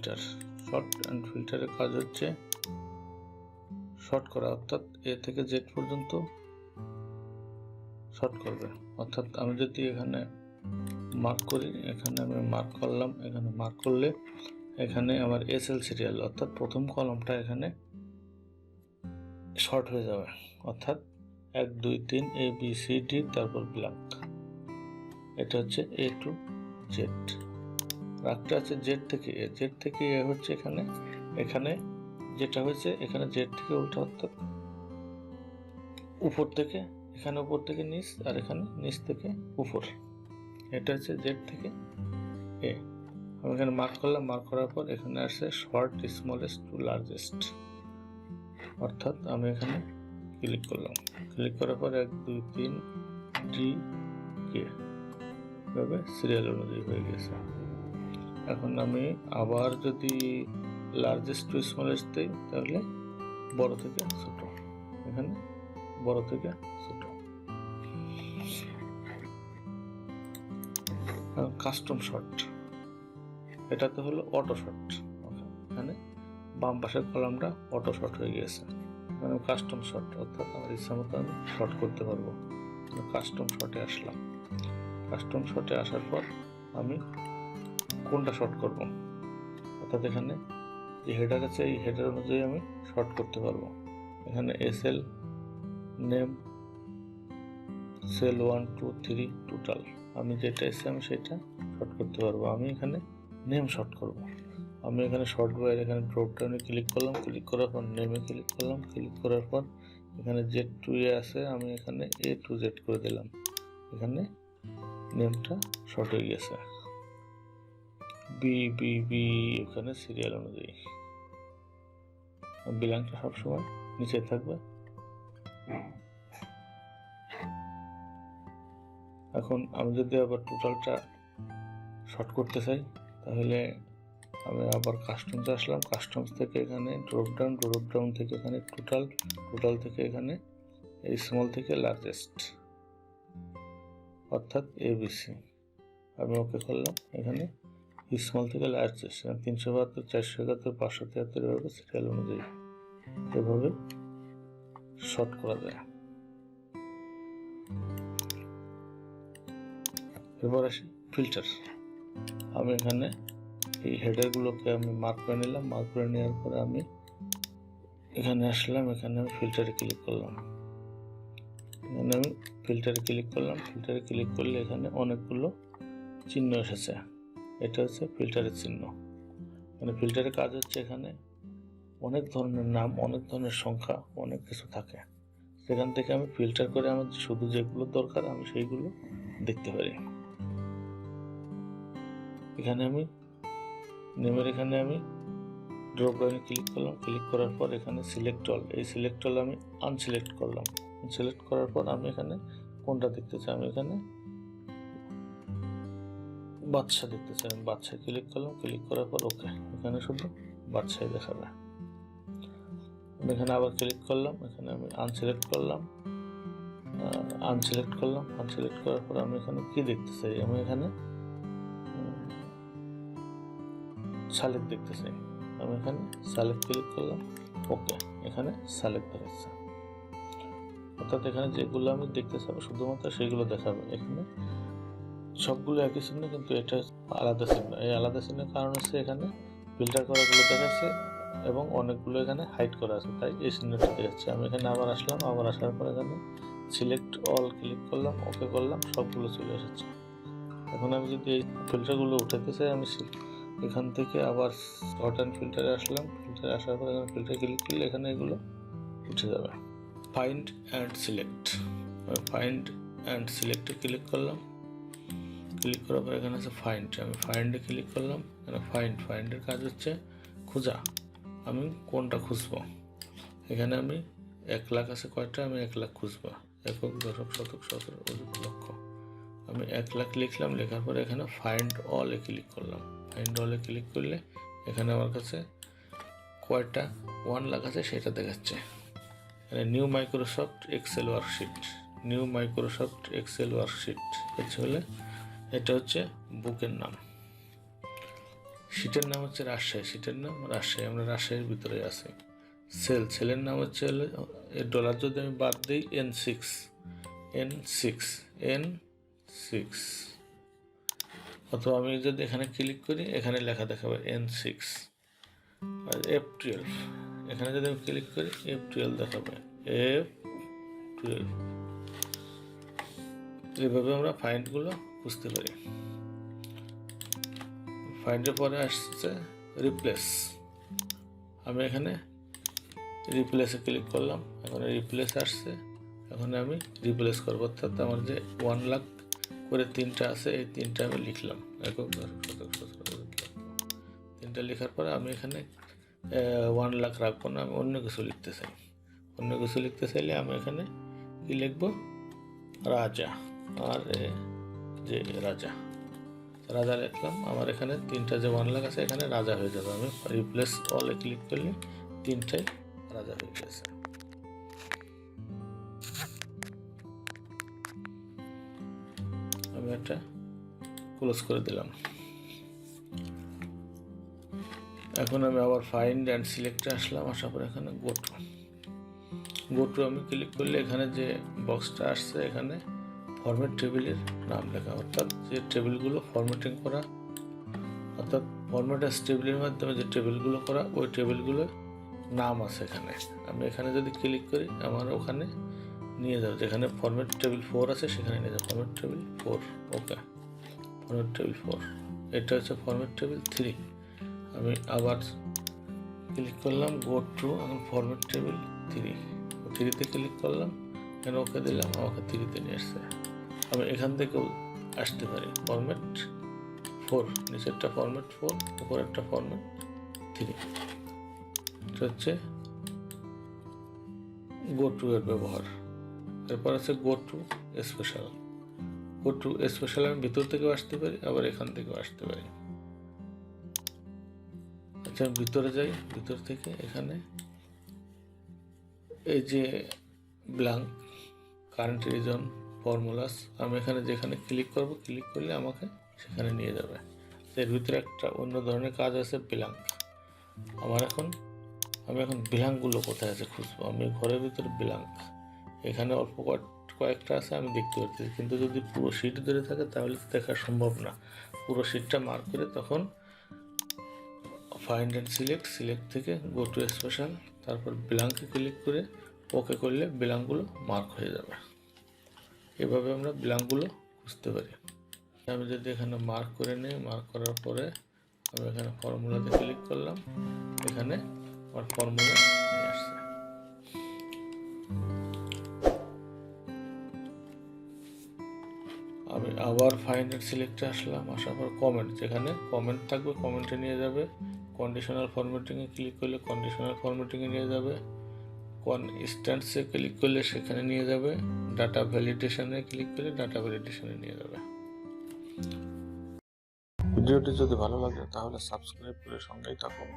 Filter. Short and ফিল্টারের কাজ হচ্ছে short করা, অর্থাৎ এ থেকে জেড পর্যন্ত শর্ট করবে। অর্থাৎ আমি যদি এখানে মার্ক করি, এখানে আমি মার্ক করলাম, এখানে মার্ক করলে এখানে আমার এসএল সিরিয়াল অর্থাৎ প্রথম কলমটা এখানে শর্ট হয়ে যাবে। অর্থাৎ 1 2 3 এ বি সি ডি তারপর ব্ল্যাঙ্ক। এটা হচ্ছে এ টু জেড। রাগটা আছে জেড থেকে এ। জেড থেকে এ হচ্ছে এখানে, এখানে যেটা হয়েছে এখানে জেড থেকে উল্টা, অর্থাৎ উপর থেকে, এখানে উপর থেকে নিচ আর এখানে নিচ থেকে উপর। এটা হচ্ছে জেড থেকে এ। আমি এখানে মার্ক করলাম, মার্ক করার পর এখানে আসছে শর্ট স্মলেস্ট টু লার্জেস্ট। অর্থাৎ আমি এখানে ক্লিক করলাম, ক্লিক করার পর 1 2 3 ডি কে এভাবে সিরিয়াল অনুযায়ী হয়ে গেছে। এখন আমি আবার যদি লার্জেস্ট টু স্মলেস্ট দিই তাহলে বড় থেকে ছোট, এখানে বড় থেকে ছোট। কাস্টম শর্ট, এটাতে হলো অটো শর্ট। এখানে বাম পাশের কলামটা অটো শর্ট হয়ে গেছে। মানে কাস্টম শর্ট, অর্থাৎ আমার ইচ্ছা মতো আমি শর্ট করতে পারবো। কাস্টম শর্টে আসলাম, কাস্টম শর্টে আসার পর আমি কোনটা শর্ট করব, অর্থাৎ এখানে যে হেডার আছে এই হেডার অনুযায়ী আমি শর্ট করতে পারবো। এখানে এসএল নেম সেল 1 2 3 টোটাল, আমি যেটা এসে আমি সেটা শর্ট করতে পারবো। আমি এখানে নেম শর্ট করব। আমি এখানে শর্ট বাইরে এখানে ড্রপ ডাউনে ক্লিক করলাম, ক্লিক করার পর নেমে ক্লিক করলাম, ক্লিক করার পর এখানে জেড টু এ আছে, আমি এখানে এ টু জেড করে দিলাম। এখানে নেমটা শর্ট হয়ে গেছে। বি বি বি এখানে সিরিয়াল অনুযায়ী। ব্ল্যাঙ্কটা সবসময় নিচে থাকবে। এখন আমি যদি আবার টোটালটা শর্ট করতে চাই তাহলে আমি আবার কাস্টমসে আসলাম, কাস্টমস থেকে এখানে ড্রপ ডাউন থেকে এখানে টোটাল থেকে এখানে এই স্মল থেকে লার্জেস্ট অর্থাৎ এবিসি আমি ওকে করলাম। এখানে স্মল থেকে লার্জেস্ট 372 471 573 এভাবে সিরিয়াল অনুযায়ী এভাবে শর্ট করা যায়। এবার আসি ফিল্টার। আমি এখানে এই হেডারগুলোকে আমি মার্ক করে নিলাম, মার্ক করে নেওয়ার পরে আমি এখানে আসলাম, এখানে আমি ফিল্টারে ক্লিক করলাম, এখানে আমি ফিল্টারে ক্লিক করলাম। ফিল্টারে ক্লিক করলে এখানে অনেকগুলো চিহ্ন এসেছে। এটা হচ্ছে ফিল্টারের চিহ্ন। মানে ফিল্টারের কাজ হচ্ছে এখানে অনেক ধরনের নাম, অনেক ধরনের সংখ্যা, অনেক কিছু থাকে। সেখান থেকে আমি ফিল্টার করে আমার শুধু যেগুলো দরকার আমি সেইগুলো দেখতে পারি। এখানে আমি নেমের এখানে আমি ড্রপ ডাউনে ক্লিক করলাম, ক্লিক করার পর এখানে সিলেক্ট অল, এই সিলেক্ট অল আমি আনসিলেক্ট করলাম। সিলেক্ট করার পর আমি এখানে কোনটা দেখতে চাই, আমি এখানে বাদশা দেখতে চাই, আমি বাদশা ক্লিক করলাম, ক্লিক করার পর ওকে, এখানে শুধু বাদশাই দেখাবে। আমি এখানে আবার ক্লিক করলাম, এখানে আমি আনসিলেক্ট করলাম, আনসিলেক্ট করার পর আমি এখানে কি দেখতে চাই, আমি এখানে সালেক্ট দেখতে চাই। আমি এখানে সালেক্ট ক্লিক করলাম, ওকে, এখানে সালেক্ট দেখাচ্ছে। অর্থাৎ এখানে যেগুলো আমি দেখতে চাবো শুধুমাত্র সেইগুলো দেখাবে। এখানে সবগুলো একই চিহ্ন কিন্তু এটা আলাদা চিহ্ন। এই আলাদা চিহ্নের কারণ হচ্ছে এখানে ফিল্টার করাগুলো দেখাচ্ছে এবং অনেকগুলো এখানে হাইড করা আছে, তাই এই চিহ্নটা দেখাচ্ছে। আমি এখানে আবার আসলাম, আবার আসার পর এখানে সিলেক্ট অল ক্লিক করলাম, ওকে করলাম, সবগুলো চলে এসেছে। এখন আমি যদি এই ফিল্টারগুলো উঠাতে চাই আমি এখান থেকে আবার শর্ট অ্যান্ড ফিল্টারে আসলাম, ফিল্টারে আসার পর এখানে ফিল্টার ক্লিক করলে এখানে এগুলো উঠে যাবে। Find and select, find and সিলেক্টে ক্লিক করলাম, ক্লিক করার পর এখানে আছে ফাইন্ড, আমি ফাইন্ডে ক্লিক করলাম। এখানে ফাইন্ডের কাজ হচ্ছে খোঁজা, আমি কোনটা খুঁজবো। এখানে আমি 1 লাখ আছে কয়টা, আমি 1 লাখ খুঁজবো, একক দশক শতক সহস্র অযুত লক্ষ। আমি 1 লাখ লিখলাম, লেখার পরে এখানে ফাইন্ড অলে ক্লিক করলাম। ফাইন্ড অলে ক্লিক করলে এখানে আমার কাছে কয়টা 1 লাখ আছে সেটা দেখাচ্ছে। এখানে new Microsoft Excel worksheet, new Microsoft Excel worksheet হচ্ছে হলে এটা হচ্ছে বুকের নাম। শিটের নাম হচ্ছে রাজশাহী, শিটের নাম রাজশাহী, আমরা রাজশাহীর ভিতরে আছি। সেলের নাম হচ্ছে এর ডলার যদি আমি বাদ দিই N6 অথবা আমি যদি এখানে ক্লিক করি এখানে লেখা দেখাবে N6। আর F12 এখানে যদি আমি ক্লিক করি F12 দেখাবে F12। এইভাবে আমরা ফাইন্ডগুলো বুঝতে পারি। ফাইন্ডের পরে আসছে রিপ্লেস। আমি এখানে রিপ্লেসে ক্লিক করলাম, এখন রিপ্লেস আসছে। এখন আমি রিপ্লেস করবো, অর্থাৎ আমার যে 1 লাখ করে 3টা আছে এই 3টা আমি লিখলাম, একক শতক 3টা লেখার পরে আমি এখানে 1 লাখ রাখবো না, আমি অন্য কিছু লিখতে চাই। অন্য কিছু লিখতে চাইলে আমি এখানে কি লিখবো, রাজা, আর যে রাজা লিখলাম। আমার এখানে 3টা যে 1 লাখ আছে এখানে রাজা হয়ে যাবে। আমি রিপ্লেস অলে ক্লিক করলে 3টাই রাজা হয়ে গেছে। আমি এটা ক্লোজ করে দিলাম। এখন আমি আবার ফাইন্ড অ্যান্ড সিলেক্টে আসলাম, আসার পর এখানে গো টু আমি ক্লিক করলে এখানে যে বক্সটা আসছে এখানে ফরম্যাট টেবিলের নাম লেখা, অর্থাৎ যে টেবিলগুলো ফরম্যাটিং করা, অর্থাৎ ফরম্যাট টেবিলের মাধ্যমে যে টেবিলগুলো করা ওই টেবিলগুলোর নাম আছে এখানে। আমি এখানে যদি ক্লিক করি আমার ওখানে নিয়ে যাবে, যেখানে ফরম্যাট টেবিল 4 আছে সেখানে নিয়ে যাবে, ফরম্যাট টেবিল 4। ওকে, ফরম্যাট টেবিল 4, এটা হচ্ছে ফরম্যাট টেবিল 3। আমি আবার ক্লিক করলাম গো টু, এখন ফরম্যাট টেবিল 3তে ক্লিক করলাম, এখানে ওকে দিলাম, আমাকে 3তে নিয়ে আসছে। আমি এখান থেকেও আসতে পারি ফরম্যাট 4, নিচেরটা ফরম্যাট 4, উপরেরটা ফরম্যাট 3। এটা হচ্ছে গো টু এর ব্যবহার। এরপর আছে গো টু স্পেশাল। আমি ভিতর থেকেও আসতে পারি, আবার এখান থেকেও আসতে পারি। আচ্ছা, আমি ভিতরে যাই, ভিতর থেকে এখানে এই যে ব্ল্যাঙ্ক কারেন্ট রিজন ফর্মুলাস, আমি এখানে যেখানে ক্লিক করব, ক্লিক করলে আমাকে সেখানে নিয়ে যাবে। এর ভিতরে একটা অন্য ধরনের কাজ আছে ব্ল্যাঙ্ক। আমি এখন ব্ল্যাঙ্কগুলো কোথায় আছে খুঁজবো। আমি ঘরের ভিতরে ব্ল্যাঙ্ক, এখানে অল্প কয়েকটা আছে আমি দেখতে পাচ্ছি, কিন্তু যদি পুরো শিট ধরে থাকে তাহলে দেখা সম্ভব না। পুরো শিটটা মার্ক করে তখন ফাইন্ড অ্যান্ড সিলেক্ট থেকে গো টু স্পেশাল, তারপর ব্ল্যাঙ্কে ক্লিক করে ওকে করলে ব্ল্যাঙ্কগুলো মার্ক হয়ে যাবে। এভাবে আমরা ব্ল্যাঙ্কগুলো খুঁজতে পারি। আমি যদি এখানে মার্ক করে নিই, মার্ক করার পরে আমি এখানে ফর্মুলাতে ক্লিক করলাম, এখানে আমার ফর্মুলা নিয়ে আসছে। আমি আবার ফাইন্ড অ্যান্ড সিলেক্টে আসলাম, আসার পর কমেন্ট, যেখানে কমেন্ট থাকবে কমেন্টে নিয়ে যাবে। কন্ডিশনাল ফরম্যাটিংয়ে ক্লিক করলে কন্ডিশনাল ফরম্যাটিংয়ে নিয়ে যাবে। ইনস্ট্যান্সে ক্লিক করলে সেখানে নিয়ে যাবে। ডাটা ভ্যালিডেশনে ক্লিক করলে ডাটা ভ্যালিডেশনে নিয়ে যাবে। ভিডিওটি যদি ভালো লাগে তাহলে সাবস্ক্রাইব করে সঙ্গেই থাকুন।